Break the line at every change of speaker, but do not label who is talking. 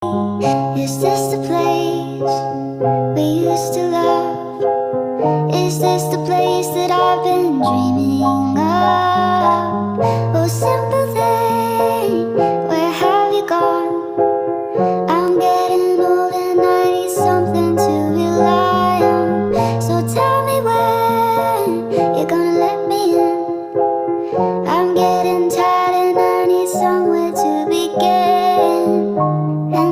Is this the place we used to love? Is this the place that I've been dreaming of? Oh, simple